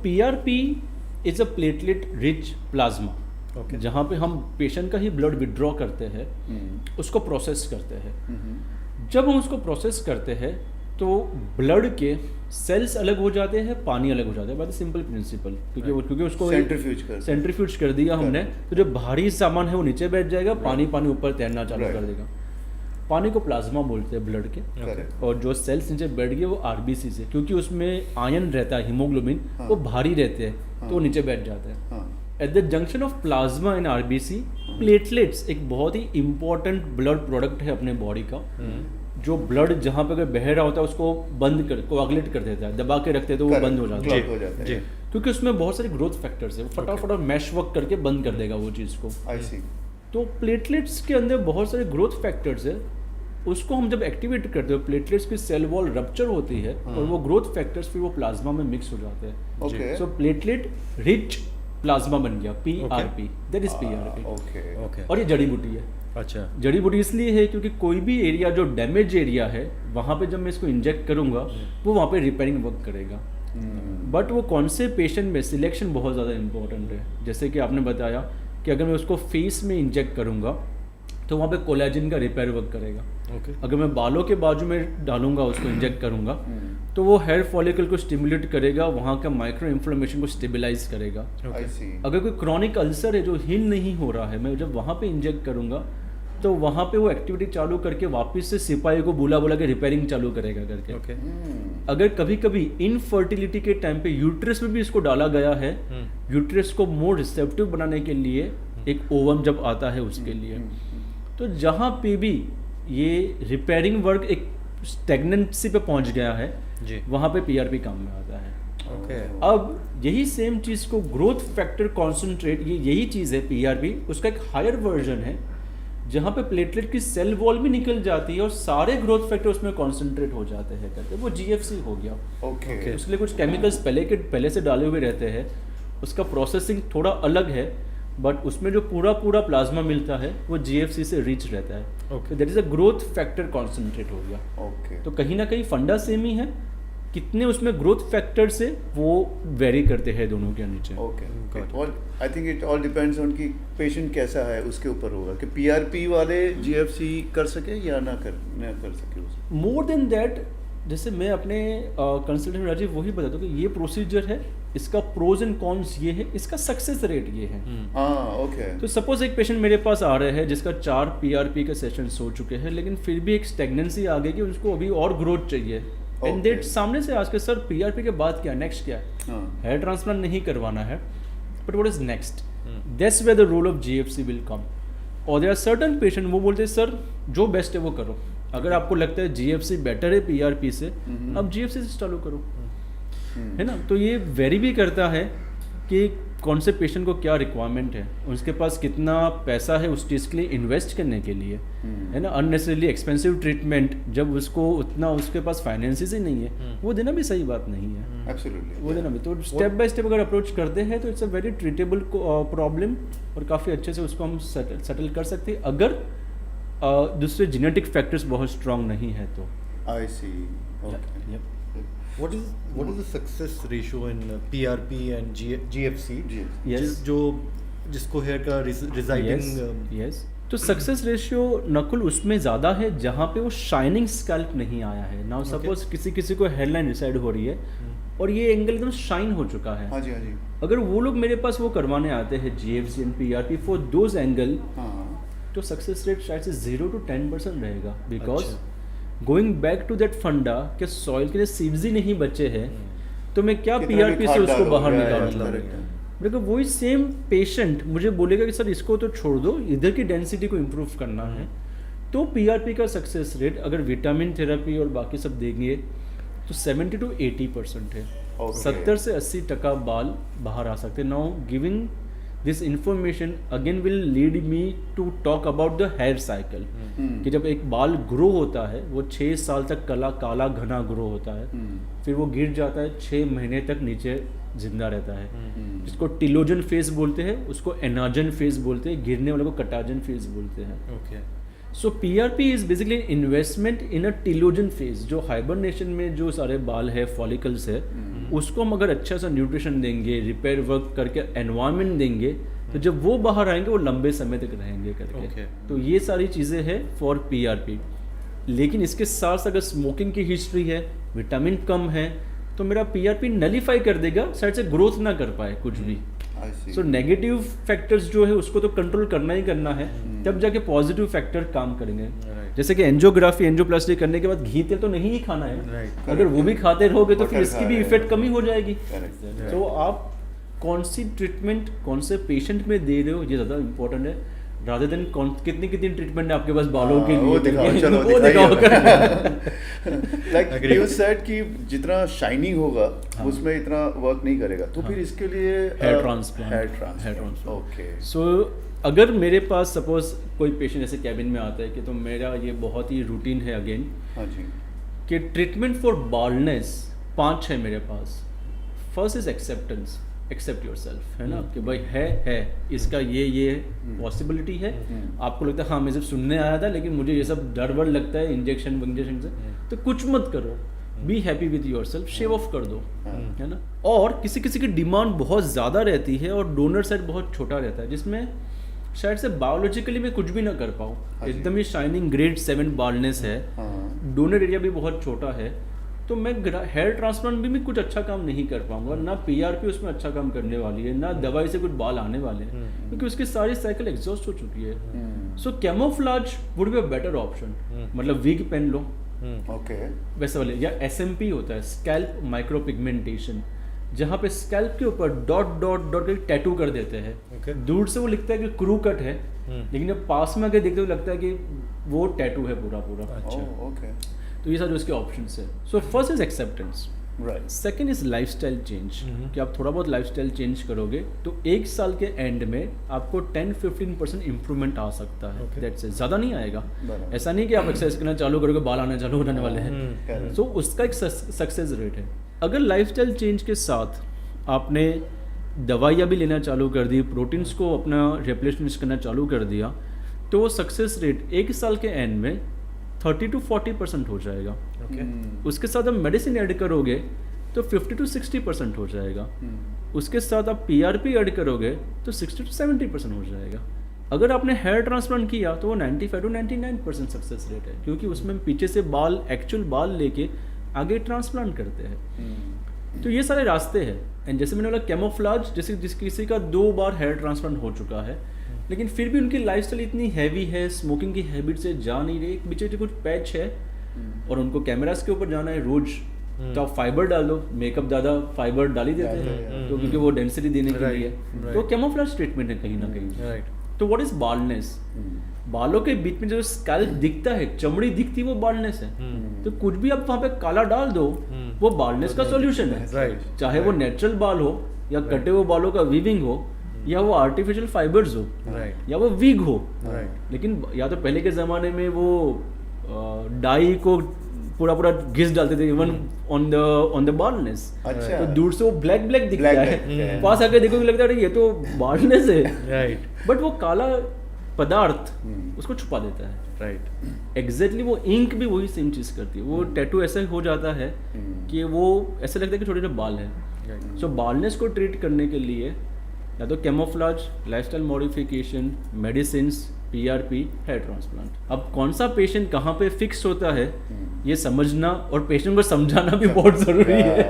PRP is a platelet rich plasma, जहाँ पे हम पेशेंट का ही ब्लड विड्रॉ करते हैं, उसको प्रोसेस करते हैं। जब हम उसको प्रोसेस करते हैं तो ब्लड के सेल्स अलग हो जाते हैं, पानी अलग हो जाता है, बात सिंपल प्रिंसिपल, क्योंकि उसको सेंट्रीफ्यूज कर दिया हमने, तो जो भारी सामान है वो नीचे बैठ जाएगा, पानी ऊपर तैरना चालू कर देगा। पानी को प्लाज्मा बोलते हैं ब्लड के, और जो सेल्स नीचे बैठ गए वो आरबीसी से, क्योंकि उसमें आयन रहता है, हीमोग्लोबिन, वो भारी रहते हैं तो वो नीचे बैठ जाते हैं। At the junction of plasma and RBC, platelets एक बहुत ही इंपॉर्टेंट ब्लड प्रोडक्ट है अपने बॉडी का, जो ब्लड जहाँ पे अगर बह रहा होता है उसको बंद कर, कोआगुलेट कर देता है, दबा के रखते हैं तो वो बंद हो जाता है, क्योंकि उसमें बहुत सारे ग्रोथ फैक्टर्स है, वो फटाफट मैश वर्क करके बंद कर देगा वो चीज़ को। तो प्लेटलेट्स के अंदर बहुत सारे ग्रोथ फैक्टर्स है, उसको हम जब एक्टिवेट करते हो, प्लेटलेट्स की सेल वॉल रप्चर होती है और वो ग्रोथ फैक्टर्स फिर वो प्लाज्मा में मिक्स हो जाते हैं। सो प्लेटलेट रिच प्लाज्मा बन गया, PRP, दैट इज PRP। और ये जड़ी बूटी है। अच्छा, जड़ी बूटी इसलिए है क्योंकि कोई भी एरिया जो डैमेज एरिया है वहाँ पे जब मैं इसको इंजेक्ट करूँगा वो वहाँ पे रिपेयरिंग वर्क करेगा। बट वो कौन से पेशेंट में सिलेक्शन बहुत ज़्यादा इंपॉर्टेंट है। जैसे कि आपने बताया कि अगर मैं उसको फेस में इंजेक्ट करूँगा तो वहाँ पे कोलेजन का रिपेयर वर्क करेगा। अगर मैं बालों के बाजू में डालूंगा, उसको इंजेक्ट करूँगा, तो वो हेयर फॉलिकल को स्टिमुलेट करेगा, वहाँ का माइक्रो इन्फ्लेमेशन को स्टेबलाइज करेगा। अगर कोई क्रॉनिक अल्सर है जो हील नहीं हो रहा है, मैं जब वहाँ पे इंजेक्ट करूँगा तो वहाँ पे वो एक्टिविटी चालू करके वापस से सिपाही को बुला के रिपेयरिंग चालू करेगा करके। अगर कभी कभी इनफर्टिलिटी के टाइम पे यूट्रस में भी इसको डाला गया है, यूट्रस को मोर रिसेप्टिव बनाने के लिए, एक ओवम जब आता है उसके लिए, तो जहाँ पे भी ये रिपेयरिंग वर्क एक स्टेगनेंसी पे पहुंच गया है वहाँ पे PRP काम में आता है। अब यही सेम चीज़ को ग्रोथ फैक्टर कॉन्सेंट्रेट, ये यही चीज़ है PRP, उसका एक हायर वर्जन है जहाँ पे प्लेटलेट की सेल वॉल भी निकल जाती है और सारे ग्रोथ फैक्टर उसमें कॉन्सेंट्रेट हो जाते हैं करके, वो GFC हो गया। उसके लिए कुछ केमिकल्स पहले से डाले हुए रहते हैं, उसका प्रोसेसिंग थोड़ा अलग है, बट उसमें जो पूरा प्लाज्मा मिलता है वो GFC से रिच रहता है। That is a growth factor concentrate हो गया। तो कहीं ना कहीं फंडा सेम ही है, कितने उसमें ग्रोथ फैक्टर से वो वेरी करते हैं दोनों के नीचे। और I think it all depends on कि पेशेंट कैसा है, उसके ऊपर होगा कि PRP वाले GFC कर सके या ना कर सके। मोर देन दैट, जैसे मैं अपने कंसल्टेंट राजीव वही बताता हूँ कि ये प्रोसीजर है, इसका प्रोज एंड कॉन्स ये है, इसका सक्सेस रेट ये है। तो सपोज एक पेशेंट मेरे पास आ रहे हैं जिसका 4 PRP के सेशंस हो चुके हैं, लेकिन फिर भी एक स्टेगनेंसी आ गई कि उसको अभी और ग्रोथ चाहिए, एंड दैट सामने से आज के सर PRP के बाद क्या, नेक्स्ट क्या है, हेयर ट्रांसप्लांट नहीं करवाना है, but what is next, that's where the role of GFC will come. और देयर आर सर्टेन पेशेंट वो बोलते हैं सर जो बेस्ट है वो करो, अगर आपको लगता है GFC बेटर है PRP से, अब GFC से चालू करो, है ना। तो ये वेरी भी करता है कि कौन से पेशेंट को क्या रिक्वायरमेंट है, उसके पास कितना पैसा है उस चीज़ के लिए इन्वेस्ट करने के लिए, है ना। अननेसेसरली एक्सपेंसिव ट्रीटमेंट जब उसको उतना उसके पास फाइनेंसेस ही नहीं है, वो देना भी सही बात नहीं है। एब्सोल्युटली, वो देना भी, तो स्टेप बाय स्टेप अगर अप्रोच करते हैं तो it's a very treatable problem, और काफ़ी अच्छे से उसको हम सेटल कर सकते हैं अगर दूसरे जेनेटिक फैक्टर्स बहुत स्ट्रांग नहीं है तो। आई सी, okay. What is the success ratio in PRP and GFC? Yes. जिसको हेयर का रिजाइडिंग, yes. तो सक्सेस रेशियो नकुल उसमें ज़्यादा है जहाँ पे वो शाइनिंग स्कैल्प नहीं आया है। नाउ सपोज किसी को हेयरलाइन रिसाइड हो रही है और ये एंगल एकदम शाइन हो चुका है। हाँ जी, हाँ जी। अगर वो लोग मेरे पास वो करवाने आते हैं GFC and PRP for those angle, तो सक्सेस रेट शायद से 0 to 10% रहेगा, because going back to that funda कि सॉइल के लिए सीव्स ही नहीं बचे हैं, तो मैं क्या PRP से उसको बाहर निकालूंगा। देखो वही सेम पेशेंट मुझे बोलेगा कि सर इसको तो छोड़ दो, इधर की डेंसिटी को इम्प्रूव करना है, तो PRP का सक्सेस रेट अगर विटामिन थेरेपी और बाकी सब देंगे तो 70 to 80% है। 70 से 80% बाल बाहर आ सकते हैं। Now giving this information again will lead me to talk about the hair cycle, कि जब एक बाल ग्रो होता है वो 6 साल तक काला घना ग्रो होता है, फिर वो गिर जाता है, 6 महीने तक नीचे जिंदा रहता है, जिसको टिलोजन फेज बोलते हैं, उसको एनाजन फेज बोलते हैं, गिरने वाले को कटाजन फेज बोलते हैं। So PRP is basically investment in a telogen phase, जो हाइबरनेशन में जो सारे बाल है, फॉलिकल्स है, उसको हम अगर अच्छा सा न्यूट्रिशन देंगे, रिपेयर वर्क करके एनवायरनमेंट देंगे, तो जब वो बाहर आएंगे वो लंबे समय तक रहेंगे करके। Okay. तो ये सारी चीज़ें हैं फॉर पीआरपी। लेकिन इसके साथ साथ अगर स्मोकिंग की हिस्ट्री है, विटामिन कम है, तो मेरा पीआरपी नलीफाई कर देगा, साइड से ग्रोथ ना कर पाए कुछ भी। I see. So negative factors जो है उसको तो कंट्रोल करना ही करना है, तब जाके पॉजिटिव फैक्टर काम करेंगे। Right. जैसे कि एंजियोग्राफी, एंजियोप्लास्टी करने के बाद घी तेल तो नहीं ही खाना है। Right. अगर वो भी खाते रहोगे तो फिर Butter इसकी खा भी रहे हैं। इफेक्ट कमी हो जाएगी। Correct. तो आप कौन सी ट्रीटमेंट कौन से पेशेंट में दे रहे हो, ये ज़्यादा इंपॉर्टेंट है, रादर देन कितनी कितनी ट्रीटमेंट है आपके पास बालों के लिए। वो दिखाओ, चलो वो दिखाओ। लाइक यू सेड कि जितना शाइनिंग होगा उसमें इतना वर्क नहीं करेगा, तो फिर इसके लिए hair transplant. Hair transplant. Okay. So अगर मेरे पास सपोज कोई पेशेंट ऐसे कैबिन में आता है कि तो मेरा ये बहुत ही रूटीन है अगेन हाँ जी। कि ट्रीटमेंट फॉर बाल्डनेस 5 है मेरे पास। First is acceptance, accept yourself, है ना, कि भाई है इसका ये पॉसिबिलिटी है। आपको लगता है हाँ मैं सिर्फ सुनने आया था लेकिन मुझे ये सब डर वर लगता है इंजेक्शन से, तो कुछ मत करो, be happy with yourself, shave off कर दो, है ना। और किसी किसी की डिमांड बहुत ज़्यादा रहती है और डोनर साइड बहुत छोटा रहता है, जिसमें शायद से बायोलॉजिकली मैं कुछ भी ना कर पाऊँ, एकदम ही शाइनिंग ग्रेड 7 बाल्डनेस है, डोनर एरिया भी बहुत छोटा है, तो मैं हेयर ट्रांसप्लांट भी मैं कुछ अच्छा काम नहीं कर पाऊंगा, ना पीआरपी उसमें अच्छा काम करने वाली है, ना दवाई से कुछ बाल आने वाले हैं, क्योंकि उसकी सारी साइकिल एग्जॉस्ट हो चुकी है। So camouflage would be a better option, मतलब विग पहन लो, ओके, वैसे वाले, या एसएमपी होता है, स्कैल्प माइक्रो पिगमेंटेशन, जहाँ पे स्कैल्प के ऊपर डॉट डॉट डॉट करके टैटू कर देते हैं। Okay. दूर से वो लिखता है कि क्रू कट है, लेकिन जब पास में आके देखते हुए लगता है कि वो टैटू है पूरा पूरा। अच्छा। ओके, तो ये सारे उसके ऑप्शंस है। So first is acceptance, right. Second is lifestyle change, कि आप थोड़ा बहुत लाइफस्टाइल चेंज करोगे तो 1 साल के एंड में आपको 10-15% इंप्रूवमेंट आ सकता है। Okay. दैट्स इट, ज़्यादा नहीं आएगा। बराबर। ऐसा नहीं कि आप एक्सरसाइज करना चालू करोगे बाल आने चालू होने वाले हैं। correct. सो उसका एक सक्सेस रेट है। अगर लाइफस्टाइल चेंज के साथ आपने दवाइयाँ भी लेना चालू कर दी, प्रोटीन्स को अपना रिप्लेसमेंट करना चालू कर दिया, तो वो सक्सेस रेट 1 साल के एंड में 30-40% हो जाएगा। Okay. उसके साथ आप मेडिसिन ऐड करोगे तो 50-60% हो जाएगा। उसके साथ आप पीआरपी ऐड करोगे तो 60-70% हो जाएगा। अगर आपने हेयर ट्रांसप्लांट किया तो वो 95-99% सक्सेस रेट है, क्योंकि उसमें पीछे से बाल, एक्चुअल बाल लेके आगे ट्रांसप्लांट करते हैं। तो ये सारे रास्ते हैं। एंड जैसे मैंने बोला कैमोफ्लेज, जैसे किसी का 2 बार हेयर ट्रांसप्लांट हो चुका है लेकिन फिर भी उनकी लाइफस्टाइल इतनी हैवी है, स्मोकिंग की हैबिट से जा नहीं रही, एक पीछे कुछ पैच है और उनको कैमरास के ऊपर जाना है रोज, तो आप फाइबर डाल दो, मेकअप ज़्यादा फाइबर डाल ही देते हैं तो क्योंकि वो डेंसिटी देने के लिए, तो कैमोफ्लेज ट्रीटमेंट है कहीं ना कहीं। Right. तो व्हाट इज बाल्डनेस? बालों के बीच में जो स्कैल्प दिखता है, चमड़ी दिखती है, वो बाल्डनेस है। तो कुछ भी आप वहाँ पे काला डाल दो, वो बाल्डनेस का सॉल्यूशन है। Right. चाहे वो नेचुरल बाल हो या कटे हुए बालों का वीविंग हो या वो आर्टिफिशियल फाइबर्स हो Right. या वो विग हो। Right. लेकिन या तो पहले के ज़माने में वो डाई को पूरा पूरा घिस डालते थे इवन ऑन द बाल्डनेस। अच्छा। तो दूर से वो ब्लैक ब्लैक दिखता Black है, black, yeah. पास आके देखोगे लगता है ये तो बाल्डनेस है, Right. बट वो काला पदार्थ उसको छुपा देता है। Right. एग्जैक्टली वो इंक भी वही सेम चीज़ करती है। वो टैटू ऐसा हो जाता है कि वो ऐसा लगता है कि छोटे छोटे बाल हैं। Right. सो बाल्डनेस को ट्रीट करने के लिए या तो camouflage, lifestyle modification, medicines, PRP, hair transplant. अब कौन सा पेशेंट कहाँ पे फिक्स होता है ये समझना और पेशेंट को समझाना भी बहुत ज़रूरी है।